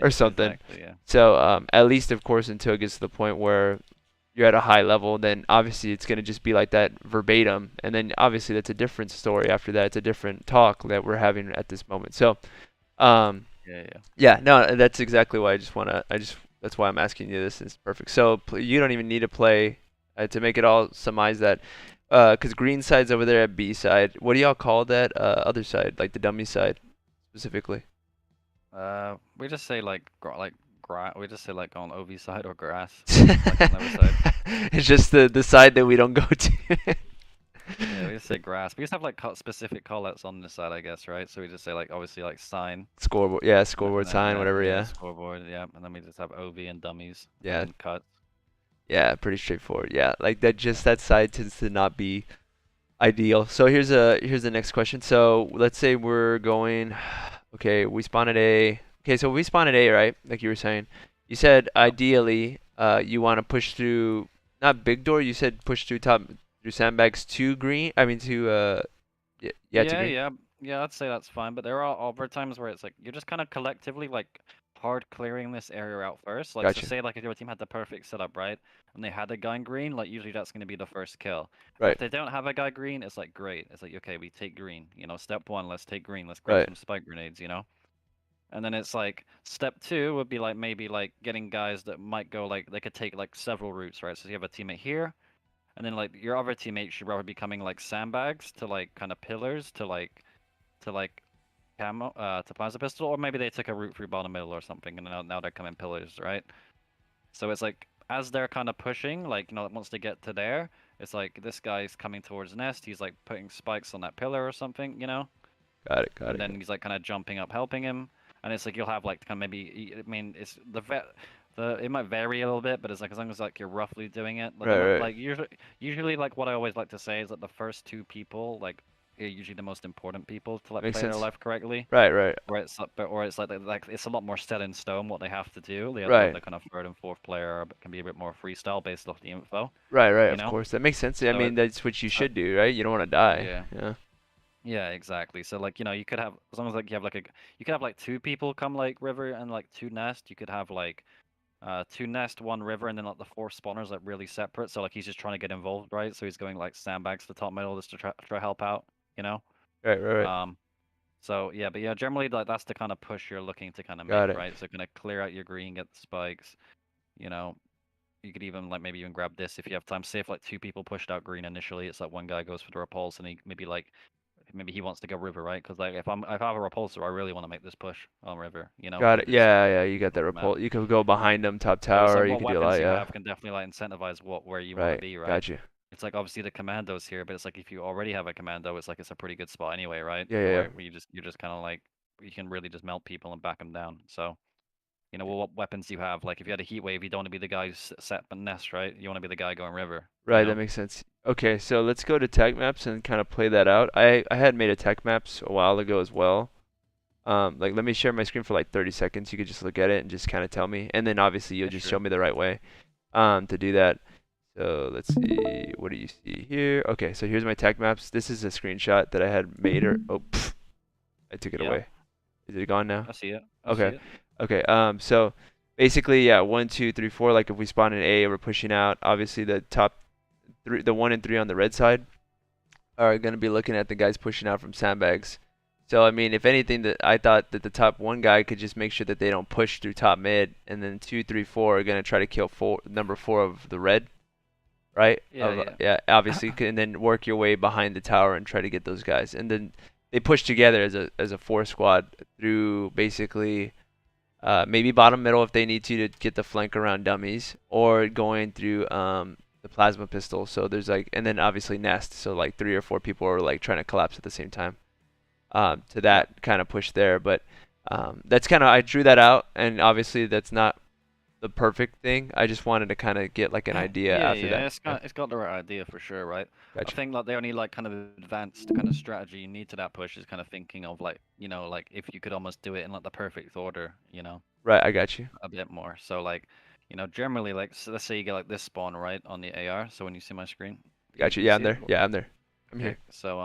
Speaker 2: or something.
Speaker 1: exactly, yeah.
Speaker 2: So at least, of course, until it gets to the point where you're at a high level, then obviously it's going to just be like that verbatim. And then obviously that's a different story after that. It's a different talk that we're having at this moment. So, um,
Speaker 1: Yeah, yeah.
Speaker 2: yeah, no, that's exactly why that's why I'm asking you this. It's perfect. So you don't even need to play to make it all surmise that. Because green side's over there at B side. What do y'all call that other side, like the dummy side specifically?
Speaker 1: We just say like grass. We just say like on OV side or grass, like on the other side.
Speaker 2: It's just the side that we don't go to.
Speaker 1: Yeah, we just say grass. We just have like specific callouts on this side, I guess, right? So we just say like obviously like sign,
Speaker 2: Scoreboard, yeah,
Speaker 1: and
Speaker 2: scoreboard
Speaker 1: then
Speaker 2: sign,
Speaker 1: yeah,
Speaker 2: whatever,
Speaker 1: yeah,
Speaker 2: yeah.
Speaker 1: scoreboard, yeah, and then we just have OV and dummies, and
Speaker 2: Yeah,
Speaker 1: then cut.
Speaker 2: yeah, pretty straightforward. Yeah, like that
Speaker 1: Yeah.
Speaker 2: just that side tends to not be ideal. So here's the next question. So let's say we're going, okay, we spawn at A. Okay, so we spawn at A, right? Like you were saying. You said
Speaker 1: Yep.
Speaker 2: ideally, you want to push through, not big door. You said push through top through sandbags to green. I mean to yeah, to
Speaker 1: Yeah,
Speaker 2: green.
Speaker 1: yeah, yeah. I'd say that's fine, but there are other times where it's like you're just kind of collectively like hard clearing this area out first. Like, so
Speaker 2: Gotcha.
Speaker 1: say like if your team had the perfect setup, right, and they had a guy in green, like usually that's gonna be the first kill. But if
Speaker 2: Right.
Speaker 1: they don't have a guy green, it's like great. It's like okay, we take green. Step one, let's take green. Let's grab
Speaker 2: Right.
Speaker 1: some spike grenades. And then it's like step two would be like maybe like getting guys that might go like they could take like several routes, right? So you have a teammate here, and then like your other teammates should probably becoming like sandbags to like kind of pillars to like camo to plasma pistol, or maybe they took a route through bottom middle or something, and now they're coming pillars, right? So it's like as they're kind of pushing, like once they get to there, it's like this guy's coming towards nest. He's like putting spikes on that pillar or something.
Speaker 2: Got it. Got
Speaker 1: And
Speaker 2: it.
Speaker 1: then he's like kind of jumping up, helping him, and it's like you'll have like kind of maybe. I mean, it's the it might vary a little bit, but it's like as long as like you're roughly doing it, like
Speaker 2: Right. Right.
Speaker 1: like usually like what I always like to say is that the first two people like are usually the most important people to like
Speaker 2: Makes
Speaker 1: play their
Speaker 2: sense.
Speaker 1: life correctly.
Speaker 2: Right. Right.
Speaker 1: Or it's like it's a lot more set in stone what they have to do.
Speaker 2: Right.
Speaker 1: The kind of third and fourth player can be a bit more freestyle based off the info,
Speaker 2: Right. Right.
Speaker 1: you
Speaker 2: Of
Speaker 1: know.
Speaker 2: course, that makes sense. I
Speaker 1: So it
Speaker 2: mean, that's what you
Speaker 1: so
Speaker 2: should do, right? You don't want to die.
Speaker 1: yeah.
Speaker 2: Yeah.
Speaker 1: Yeah, exactly. So like, you could have, as long as like you have like you could have like two people come like river and like two nest. You could have like two nest, one river, and then like the four spawners like really separate. So like he's just trying to get involved, right? So he's going like sandbags to top middle just to try help out, you know?
Speaker 2: Right, right, right.
Speaker 1: Um, so yeah, but yeah, generally like that's the kind of push you're looking to kind of
Speaker 2: Got
Speaker 1: make,
Speaker 2: it.
Speaker 1: right? So kind of clear out your green, get the spikes, you know. You could even like maybe even grab this if you have time. Say if like two people pushed out green initially, it's like one guy goes for the repulse and he maybe he wants to go river, right? Because like if I have a repulsor, I really want to make this push on river,
Speaker 2: Got it.
Speaker 1: because it's
Speaker 2: Yeah, yeah. You got that
Speaker 1: open map.
Speaker 2: repulse. You could go behind them, top
Speaker 1: So it's
Speaker 2: tower.
Speaker 1: like
Speaker 2: You
Speaker 1: what
Speaker 2: could do a lot.
Speaker 1: weapons you
Speaker 2: Yeah.
Speaker 1: have can definitely like incentivize where you want to
Speaker 2: Right.
Speaker 1: be, right?
Speaker 2: Got you.
Speaker 1: It's like obviously the commandos here, but it's like if you already have a commando, it's like it's a pretty good spot anyway, right?
Speaker 2: Yeah, yeah, yeah.
Speaker 1: Where you're just kind of like you can really just melt people and back them down. So well, what weapons you have. Like if you had a heat wave, you don't want to be the guy who's set but nest, right? You want to be the guy going river,
Speaker 2: Right. That makes sense. Okay, so let's go to tech maps and kind of play that out. I had made a tech maps a while ago as well. Like let me share my screen for like 30 seconds. You could just look at it and just kind of tell me, and then obviously you'll
Speaker 1: Yeah,
Speaker 2: just
Speaker 1: sure.
Speaker 2: show me the right way to do that. So let's see. What do you see here? Okay, so here's my tech maps. This is a screenshot that I had made. I took it
Speaker 1: Yeah,
Speaker 2: away. Is it gone now?
Speaker 1: I see it. I see
Speaker 2: Okay.
Speaker 1: it.
Speaker 2: Okay. So basically, yeah, 1, 2, 3, 4. Like if we spawn in A, we're pushing out. Obviously, the top three, the 1 and 3 on the red side, are gonna be looking at the guys pushing out from sandbags. So I mean, if anything, that I thought that the top one guy could just make sure that they don't push through top mid, and then 2, 3, 4 are gonna try to kill number 4 of the red, right?
Speaker 1: Yeah, yeah.
Speaker 2: Yeah, obviously, and then work your way behind the tower and try to get those guys, and then they push together as a 4 squad through basically maybe bottom middle if they need to get the flank around dummies, or going through the plasma pistol. So there's like, and then obviously nest. So like 3 or 4 people are like trying to collapse at the same time. To
Speaker 1: Yeah.
Speaker 2: that kind of push there, but that's kind of I drew that out, and obviously that's not the perfect thing. I just wanted to kind of get like an idea
Speaker 1: Yeah,
Speaker 2: after
Speaker 1: yeah,
Speaker 2: that. Yeah,
Speaker 1: it's got the right idea for sure, right? I
Speaker 2: gotcha.
Speaker 1: think like the only like kind of advanced kind of strategy you need to that push is kind of thinking of like, like if you could almost do it in like the perfect order,
Speaker 2: Right, I got you.
Speaker 1: a bit more. So like, generally like so let's say you get like this spawn right on the AR. So when you see my screen,
Speaker 2: Got you.
Speaker 1: you
Speaker 2: Yeah, I'm
Speaker 1: see it?
Speaker 2: there. Yeah, I'm there. I'm
Speaker 1: Okay.
Speaker 2: here.
Speaker 1: So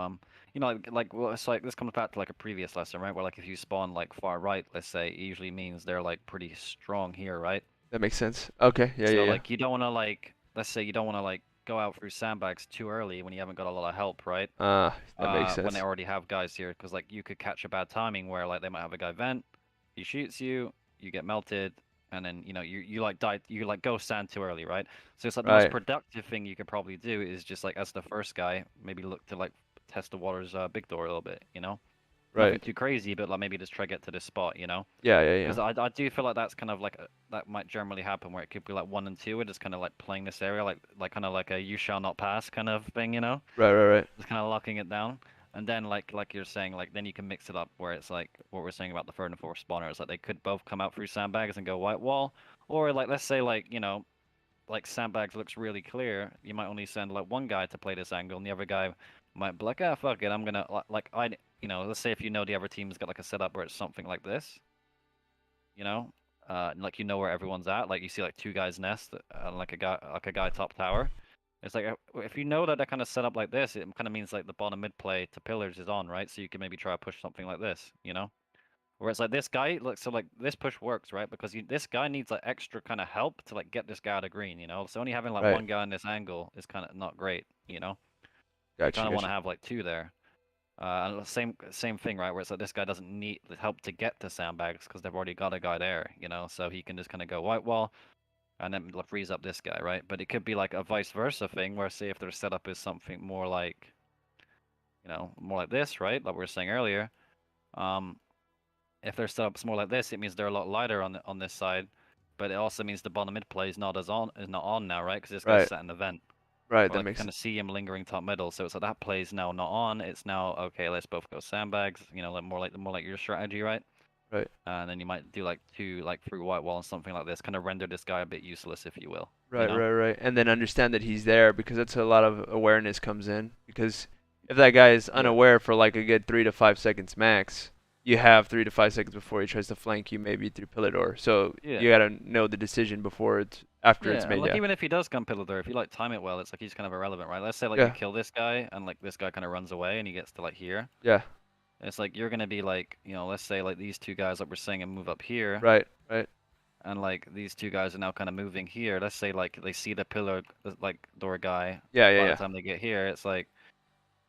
Speaker 1: like well, it's like this comes back to like a previous lesson, right? Where like if you spawn like far right, let's say, it usually means they're like pretty strong here, right?
Speaker 2: That makes sense. Okay. Yeah, yeah,
Speaker 1: So
Speaker 2: yeah.
Speaker 1: like you don't want to like let's say you don't want to like go out through sandbags too early when you haven't got a lot of help, right?
Speaker 2: That makes
Speaker 1: When they
Speaker 2: sense.
Speaker 1: already have guys here, because like you could catch a bad timing where like they might have a guy vent, he shoots you, you get melted, and then you like die, you like go sand too early, right? So it's like the most
Speaker 2: Right,
Speaker 1: productive thing you could probably do is just like as the first guy, maybe look to like test the waters big door a little bit, Nothing
Speaker 2: right.
Speaker 1: too crazy, but like maybe just try to get to this spot.
Speaker 2: Yeah, yeah, yeah.
Speaker 1: Because I do feel like that's kind of like that might generally happen where it could be like 1 and 2 are just kind of like playing this area like kind of like a you shall not pass kind of thing.
Speaker 2: Right, right, right.
Speaker 1: Just kind of locking it down. And then like you're saying like then you can mix it up where it's like what we're saying about the third and fourth spawners like they could both come out through sandbags and go white wall, or like let's say like like sandbags looks really clear, you might only send like one guy to play this angle and the other guy might be like, ah, fuck it, I'm gonna like let's say if the other team's got like a setup where it's something like this, you know, like where everyone's at. Like you see like two guys nest, like a guy top tower. It's like if you know that they're kind of set up like this, it kind of means like the bottom mid play to pillars is on, right? So you can maybe try to push something like this. Where it's like this guy, like so like this push works, right? Because this guy needs like extra kind of help to like get this guy out of green. So only having like
Speaker 2: Right.
Speaker 1: one guy in this angle is kind of not great. You
Speaker 2: Got
Speaker 1: kind
Speaker 2: you,
Speaker 1: of
Speaker 2: got
Speaker 1: want to
Speaker 2: you.
Speaker 1: have like two there. And the same thing, right? Where it's like this guy doesn't need the help to get to sandbags because they've already got a guy there. So he can just kind of go white wall and then like, freeze up this guy, right? But it could be like a vice versa thing where say if their setup is something more like this, right? Like we were saying earlier. Um, if their setup's more like this, it means they're a lot lighter on this side, but it also means the bottom mid play is not on now, right? Because this guy's
Speaker 2: Right,
Speaker 1: set an event.
Speaker 2: right.
Speaker 1: Well,
Speaker 2: That
Speaker 1: I can
Speaker 2: makes
Speaker 1: kind of see him lingering top middle, so it's like that play's now not on. It's now okay. Let's both go sandbags. Like more like your strategy, right?
Speaker 2: right.
Speaker 1: And then you might do like two like through white wall and something like this, kind of render this guy a bit useless, if you will. You
Speaker 2: Right,
Speaker 1: know?
Speaker 2: right, right. And then understand that he's there, because that's a lot of awareness comes in. Because if that guy is
Speaker 1: Yeah.
Speaker 2: unaware for like a good 3 to 5 seconds max, you have 3 to 5 seconds before he tries to flank you, maybe through pillar door. So
Speaker 1: Yeah.
Speaker 2: you gotta know the decision before it's after it's
Speaker 1: Yeah, and
Speaker 2: made.
Speaker 1: like
Speaker 2: Yeah.
Speaker 1: even if he does come pillar door, if you like time it well, it's like he's kind of irrelevant, right? Let's say like you
Speaker 2: Yeah.
Speaker 1: kill this guy and like this guy kind of runs away and he gets to like here.
Speaker 2: Yeah.
Speaker 1: It's like you're gonna be like, let's say like these two guys like we're saying and move up here,
Speaker 2: Right. Right.
Speaker 1: and like these two guys are now kind of moving here. Let's say like they see the pillar like door guy.
Speaker 2: Yeah. Yeah.
Speaker 1: By the
Speaker 2: Yeah.
Speaker 1: time they get here, it's like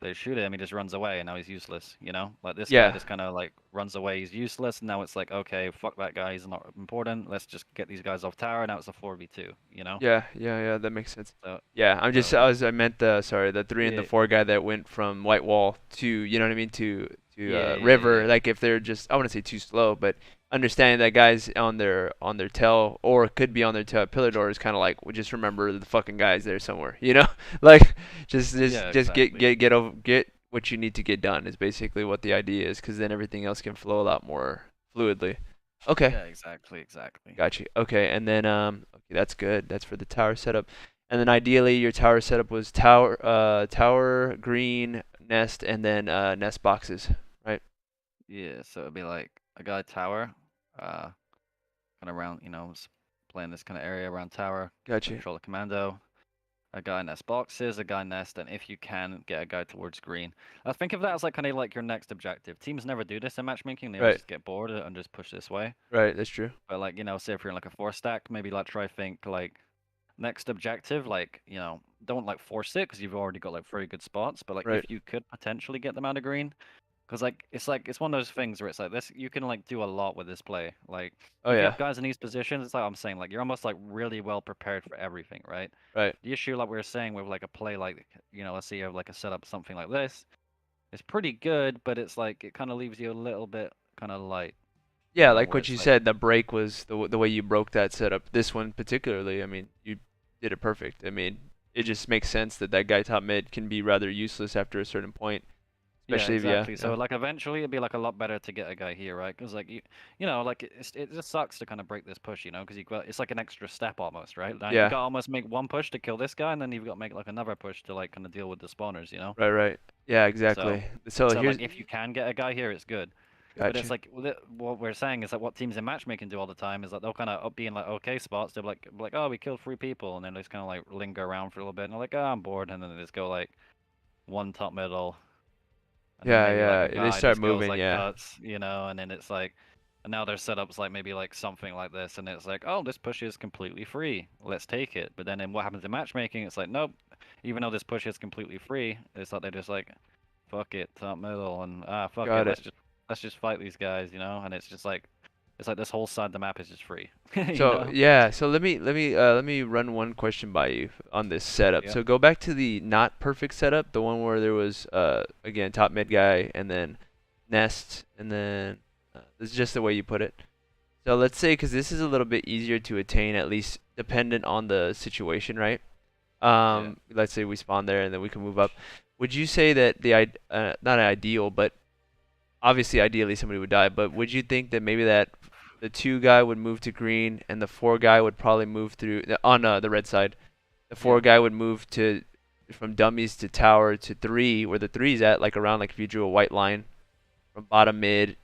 Speaker 1: they shoot him, he just runs away, and now he's useless. Like this guy
Speaker 2: Yeah.
Speaker 1: just kind of like runs away, he's useless. And now it's like, okay, fuck that guy, he's not important. Let's just get these guys off tower. Now it's a 4v2.
Speaker 2: Yeah. Yeah. Yeah. That makes sense.
Speaker 1: So
Speaker 2: Yeah.
Speaker 1: so
Speaker 2: I meant the sorry, the 3 and the
Speaker 1: yeah,
Speaker 2: 4 guy that went from White Wall to, you know what I mean, to
Speaker 1: yeah, yeah, yeah,
Speaker 2: River.
Speaker 1: yeah.
Speaker 2: Like if they're just, I wouldn't say too slow, but understanding that guys on their tail or could be on their tail at pillar door is kind of like, well, just remember the fucking guys there somewhere, you know? Like
Speaker 1: Yeah,
Speaker 2: just
Speaker 1: exactly.
Speaker 2: get what you need to get done is basically what the idea is, because then everything else can flow a lot more fluidly. Okay.
Speaker 1: Yeah, exactly, exactly.
Speaker 2: Got you. Okay, and then okay, that's good. That's for the tower setup. And then ideally your tower setup was tower, green, nest, and then nest boxes, right?
Speaker 1: Yeah, so it'd be like a guy tower, uh, kind of around, playing this kind of area around tower,
Speaker 2: Got you.
Speaker 1: control the commando. A guy nest boxes, a guy nest, and if you can, get a guy towards green. I think of that as like kind of like your next objective. Teams never do this in matchmaking; they always
Speaker 2: Right.
Speaker 1: just get bored and just push this way.
Speaker 2: Right, that's true.
Speaker 1: But like say if you're in like a 4 stack, maybe like try think like next objective, like don't like force it because you've already got like very good spots. But like
Speaker 2: Right.
Speaker 1: if you could potentially get them out of green, because it's one of those things where it's like this you can like do a lot with this play. Like
Speaker 2: Oh
Speaker 1: if you
Speaker 2: yeah.
Speaker 1: have guys in these positions, it's like I'm saying, like you're almost like really well prepared for everything, right?
Speaker 2: Right.
Speaker 1: The issue, like we were saying, with like a play like let's say you have like a setup something like this, it's pretty good, but it's like it kind of leaves you a little bit kind of light,
Speaker 2: Yeah, like
Speaker 1: where
Speaker 2: what
Speaker 1: it's
Speaker 2: you
Speaker 1: like
Speaker 2: said, the break was the way you broke that setup. This one particularly, I mean, you did it perfect. I mean, it just makes sense that that guy top mid can be rather useless after a certain point,
Speaker 1: yeah,
Speaker 2: especially if yeah,
Speaker 1: exactly.
Speaker 2: yeah.
Speaker 1: So like eventually it'd be like a lot better to get a guy here, right? Because like like it just sucks to kind of break this push, because you got it's like an extra step almost, right? Now you
Speaker 2: Yeah.
Speaker 1: got to almost make one push to kill this guy, and then you've got to make like another push to like kind of deal with the spawners.
Speaker 2: Right, right. Yeah,
Speaker 1: So
Speaker 2: exactly. So
Speaker 1: so
Speaker 2: here's
Speaker 1: like if you can get a guy here, it's good. But it's
Speaker 2: gotcha.
Speaker 1: like what we're saying is that what teams in matchmaking do all the time is that they'll kind of be in like okay spots. They'll be like, oh, we killed 3 people, and then they just kind of like linger around for a little bit, and they're like, oh, I'm bored, and then they just go like one top middle, and then
Speaker 2: Yeah,
Speaker 1: maybe like a
Speaker 2: yeah. They
Speaker 1: guy
Speaker 2: start
Speaker 1: just goes
Speaker 2: moving,
Speaker 1: like
Speaker 2: yeah.
Speaker 1: cuts, and then it's like, and now their setup's like maybe like something like this, and it's like, oh, this push is completely free, let's take it. But then in what happens in matchmaking, it's like, nope, even though this push is completely free, it's like they're just like, fuck it, top middle, and fuck it,
Speaker 2: Got it.
Speaker 1: let's just fight these guys. And it's like this whole side of the map is just free, you
Speaker 2: So
Speaker 1: know?
Speaker 2: yeah, so let me run one question by you on this setup.
Speaker 1: Yeah.
Speaker 2: So go back to the not perfect setup, the one where there was again top mid guy and then nest and then this is just the way you put it. So let's say, because this is a little bit easier to attain, at least dependent on the situation, right?
Speaker 1: Yeah.
Speaker 2: Let's say we spawn there and then we can move up. Would you say that not ideal, but obviously ideally somebody would die, but would you think that maybe that the 2 guy would move to green and the 4 guy would probably move through on the red side? The 4
Speaker 1: Yeah.
Speaker 2: guy would move to from dummies to tower to 3, where the 3's at, like around, like if you drew a white line from bottom mid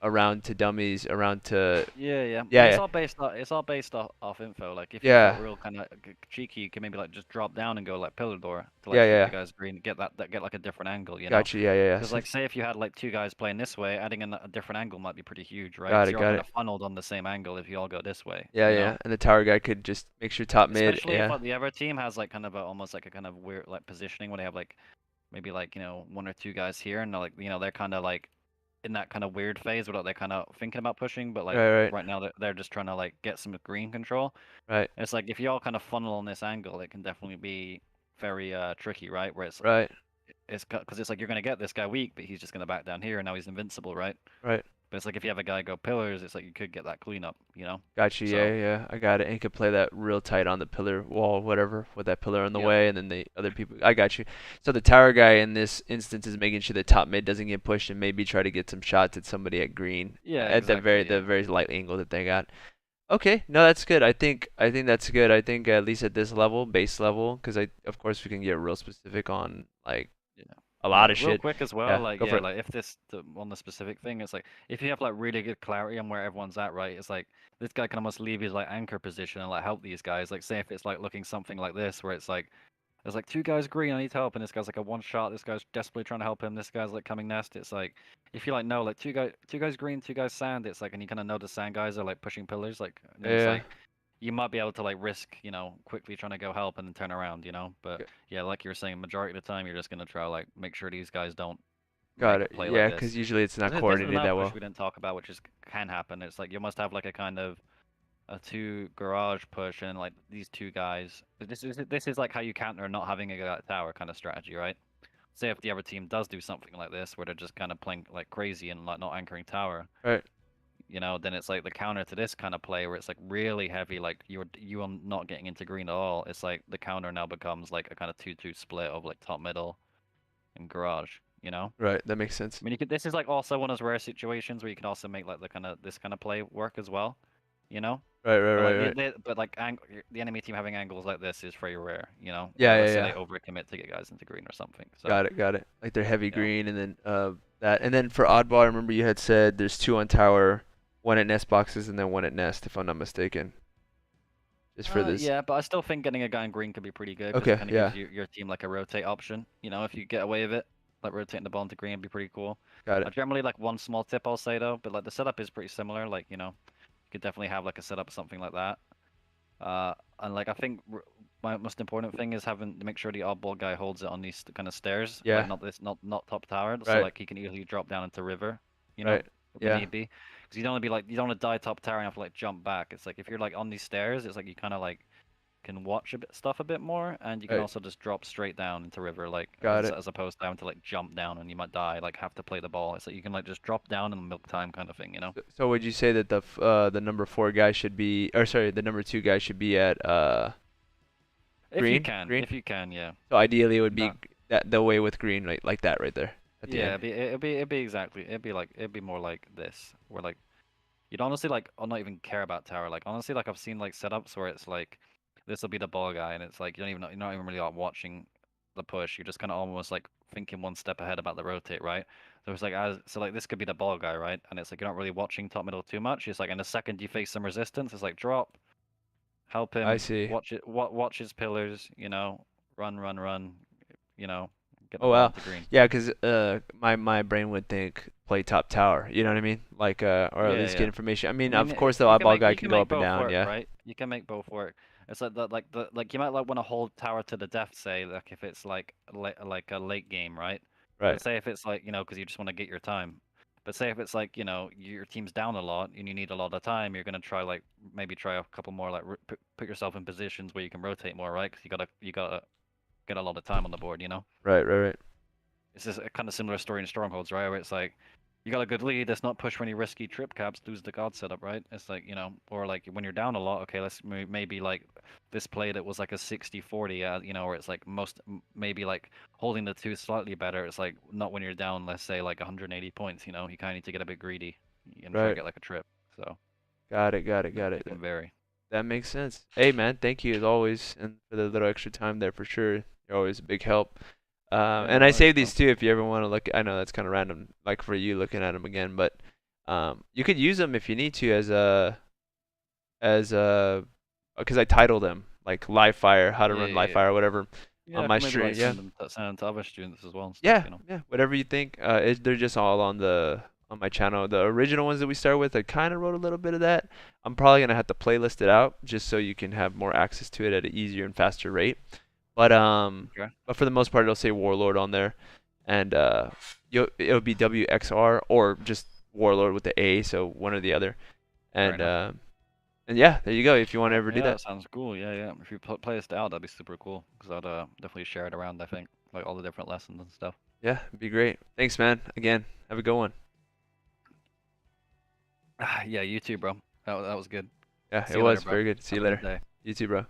Speaker 2: around to dummies around to
Speaker 1: Yeah, yeah, and
Speaker 2: yeah, yeah.
Speaker 1: it's all based off info. Like if you
Speaker 2: Yeah.
Speaker 1: felt real kind of cheeky, you can maybe like just drop down and go like pillar door to like
Speaker 2: Yeah,
Speaker 1: shoot
Speaker 2: yeah.
Speaker 1: the guys green, get like a different angle.
Speaker 2: Gotcha. Yeah, yeah, yeah.
Speaker 1: Because like say if you had like 2 guys playing this way, adding in a different angle might be pretty huge, right?
Speaker 2: Got
Speaker 1: Because
Speaker 2: it,
Speaker 1: you're all
Speaker 2: got
Speaker 1: kind
Speaker 2: it.
Speaker 1: of funneled on the same angle if you all go this way,
Speaker 2: Yeah, yeah. And the tower guy could just make sure top mid.
Speaker 1: Especially if
Speaker 2: Yeah.
Speaker 1: like the other team has like kind of almost like a kind of weird like positioning where they have like maybe like 1 or 2 guys here, and they're like they're kind of like in that kind of weird phase where like, they're kind of thinking about pushing, but like
Speaker 2: Right, right,
Speaker 1: right now they're just trying to like get some green control.
Speaker 2: right,
Speaker 1: And it's like if you all kind of funnel on this angle, it can definitely be very tricky, right? Where
Speaker 2: right,
Speaker 1: it's because it's like you're gonna get this guy weak, but he's just gonna back down here, and now he's invincible, right?
Speaker 2: right.
Speaker 1: But it's like if you have a guy go pillars, it's like you could get that cleanup.
Speaker 2: Got you. Yeah,
Speaker 1: So
Speaker 2: yeah. I got it. And you could play that real tight on the pillar wall, whatever, with that pillar in the
Speaker 1: yeah,
Speaker 2: way, and then the other people. I got you. So the tower guy in this instance is making sure the top mid doesn't get pushed and maybe try to get some shots at somebody at green
Speaker 1: yeah,
Speaker 2: at
Speaker 1: exactly,
Speaker 2: the
Speaker 1: yeah.
Speaker 2: very light angle that they got. Okay, no, that's good. I think that's good. I think at least at this level, base level, because I of course we can get real specific on like
Speaker 1: Yeah.
Speaker 2: a
Speaker 1: Yeah,
Speaker 2: lot of
Speaker 1: real
Speaker 2: shit.
Speaker 1: quick as well,
Speaker 2: Yeah,
Speaker 1: like
Speaker 2: go for
Speaker 1: yeah,
Speaker 2: it.
Speaker 1: like if on the specific thing, it's like if you have like really good clarity on where everyone's at, right? It's like this guy can almost leave his like anchor position and like help these guys. Like say if it's like looking something like this, where it's like there's like two guys green, I need help, and this guy's like a one shot. This guy's desperately trying to help him. This guy's like coming nest. It's like if you like know like two guys green, two guys sand. It's like and you kind of know the sand guys are like pushing pillars, like then it's
Speaker 2: Yeah.
Speaker 1: like you might be able to like risk, quickly trying to go help and then turn around. But yeah, like you were saying, majority of the time you're just gonna try to like make sure these guys don't
Speaker 2: Got
Speaker 1: make a
Speaker 2: it.
Speaker 1: play like
Speaker 2: Yeah,
Speaker 1: this.
Speaker 2: because usually it's not
Speaker 1: This is
Speaker 2: coordinated
Speaker 1: another
Speaker 2: that
Speaker 1: push
Speaker 2: well.
Speaker 1: we didn't talk about, which is can happen. It's like you must have like a kind of a two garage push and like these two guys. This is like how you counter not having a tower kind of strategy, right? Say if the other team does do something like this, where they're just kind of playing like crazy and like not anchoring tower,
Speaker 2: Right.
Speaker 1: then it's like the counter to this kind of play where it's like really heavy, like you are not getting into green at all. It's like the counter now becomes like a kind of 2-2 split of like top middle and garage, you know?
Speaker 2: Right. That makes sense.
Speaker 1: I mean, this is like also one of those rare situations where you can also make like this kind of play work as well, you know?
Speaker 2: Right. Right.
Speaker 1: But
Speaker 2: Right.
Speaker 1: like
Speaker 2: Right.
Speaker 1: the enemy team having angles like this is very rare,
Speaker 2: Yeah.
Speaker 1: Or
Speaker 2: Yeah.
Speaker 1: let's say they
Speaker 2: Yeah.
Speaker 1: overcommit to get guys into green or something. So,
Speaker 2: Got it. Got it. Like they're heavy
Speaker 1: you know.
Speaker 2: green, and then that, and then for oddball, I remember you had said there's two on tower, one at nest boxes, and then one at nest, if I'm not mistaken. Just for this.
Speaker 1: Yeah, but I still think getting a guy in green could be pretty good because it
Speaker 2: Okay.
Speaker 1: kind of
Speaker 2: Yeah.
Speaker 1: gives your team like a rotate option. If you get away with it, like rotating the ball into green would be pretty cool.
Speaker 2: Got it.
Speaker 1: Generally like one small tip I'll say though, but like the setup is pretty similar. Like you could definitely have like a setup something like that. And like I think my most important thing is having to make sure the oddball guy holds it on these kind of stairs, like
Speaker 2: Yeah.
Speaker 1: not top tower, so
Speaker 2: Right.
Speaker 1: like he can easily drop down into river,
Speaker 2: Right.
Speaker 1: if
Speaker 2: Yeah.
Speaker 1: need be. Because you don't want to die top tower and have to like jump back. It's like if you're like on these stairs, it's like you kind of like can watch stuff a bit more, and you can
Speaker 2: Right.
Speaker 1: also just drop straight down into river, like
Speaker 2: Got it.
Speaker 1: as opposed to having to like jump down and you might die, like have to play the ball. It's like you can like just drop down in milk time kind of thing.
Speaker 2: So would you say that the number 4 guy should be, or sorry, the number 2 guy should be at
Speaker 1: If you
Speaker 2: green?
Speaker 1: can,
Speaker 2: Green?
Speaker 1: if you can, yeah.
Speaker 2: So ideally it would be
Speaker 1: No.
Speaker 2: that the way with green, like that right there at the
Speaker 1: Yeah,
Speaker 2: end.
Speaker 1: it'd be more like this, where like you'd honestly like or not even care about tower. Like honestly, like I've seen like setups where it's like this will be the ball guy, and it's like you're not even really like watching the push. You're just kind of almost like thinking one step ahead about the rotate, right? So it's like like this could be the ball guy, right? And it's like you're not really watching top middle too much. It's like in a second you face some resistance, it's like drop, help
Speaker 2: I
Speaker 1: him,
Speaker 2: see.
Speaker 1: watch his pillars, run, get the
Speaker 2: Oh
Speaker 1: ball
Speaker 2: wow.
Speaker 1: into green.
Speaker 2: Yeah, 'cause my brain would think play top tower. You know what I mean? Like or at
Speaker 1: Yeah,
Speaker 2: least get
Speaker 1: yeah.
Speaker 2: information. I mean,
Speaker 1: I mean,
Speaker 2: of course the oddball guy
Speaker 1: you
Speaker 2: can
Speaker 1: can
Speaker 2: go
Speaker 1: make
Speaker 2: up and
Speaker 1: both
Speaker 2: down.
Speaker 1: work,
Speaker 2: Yeah.
Speaker 1: right? You can make both work. It's like you might like want to hold tower to the death, say, like if it's like like a late game, right?
Speaker 2: Right.
Speaker 1: But say if it's like because you just want to get your time. But say if it's like your team's down a lot and you need a lot of time, you're gonna try like maybe try a couple more like put yourself in positions where you can rotate more, right? Because you gotta get a lot of time on the board.
Speaker 2: Right. Right. Right.
Speaker 1: It's just a kind of similar story in Strongholds, right? Where it's like you got a good lead, let's not push for any risky trip caps, lose the god setup, right? It's like, or like when you're down a lot, okay, let's maybe like this play that was like a 60-40, where it's like maybe like holding the two slightly better. It's like not when you're down, let's say like 180 points, you kind of need to get a bit greedy and try to
Speaker 2: Right.
Speaker 1: get like a trip. So
Speaker 2: Got it. Got it.
Speaker 1: it,
Speaker 2: Got it.
Speaker 1: it can vary.
Speaker 2: That makes sense. Hey man, thank you as always, and for the little extra time there for sure. You're always a big help.
Speaker 1: Yeah,
Speaker 2: And
Speaker 1: no
Speaker 2: I
Speaker 1: worries,
Speaker 2: saved
Speaker 1: bro.
Speaker 2: these too if you ever want to look. I know that's kind of random, like for you looking at them again, but you could use them if you need to as because I titled them like Livefire, how to
Speaker 1: Yeah,
Speaker 2: run
Speaker 1: yeah, yeah.
Speaker 2: Livefire or whatever
Speaker 1: Yeah,
Speaker 2: on
Speaker 1: I
Speaker 2: my
Speaker 1: can maybe
Speaker 2: stream.
Speaker 1: like
Speaker 2: Yeah,
Speaker 1: send them to other students as well and stuff,
Speaker 2: yeah, yeah. Whatever you think. They're just all on my channel. The original ones that we started with, I kind of wrote a little bit of that. I'm probably gonna have to playlist it out just so you can have more access to it at an easier and faster rate. But
Speaker 1: Okay.
Speaker 2: but for the most part, it'll say Warlord on there, and it'll be WXR or just Warlord with the A, so one or the other.
Speaker 1: Fair
Speaker 2: And
Speaker 1: enough.
Speaker 2: and yeah, there you go. If you want to
Speaker 1: Alright,
Speaker 2: ever do
Speaker 1: yeah,
Speaker 2: that.
Speaker 1: that sounds cool. Yeah, yeah. If you play this out, that'd be super cool. Because I'd definitely share it around, I think. Like all the different lessons and stuff.
Speaker 2: Yeah, it'd be great. Thanks, man. Again, have a good one.
Speaker 1: Yeah, you too, bro. That was good.
Speaker 2: Yeah,
Speaker 1: See
Speaker 2: it
Speaker 1: you later,
Speaker 2: was
Speaker 1: bro.
Speaker 2: very good. See
Speaker 1: Have
Speaker 2: you
Speaker 1: a good
Speaker 2: later.
Speaker 1: day.
Speaker 2: You too, bro.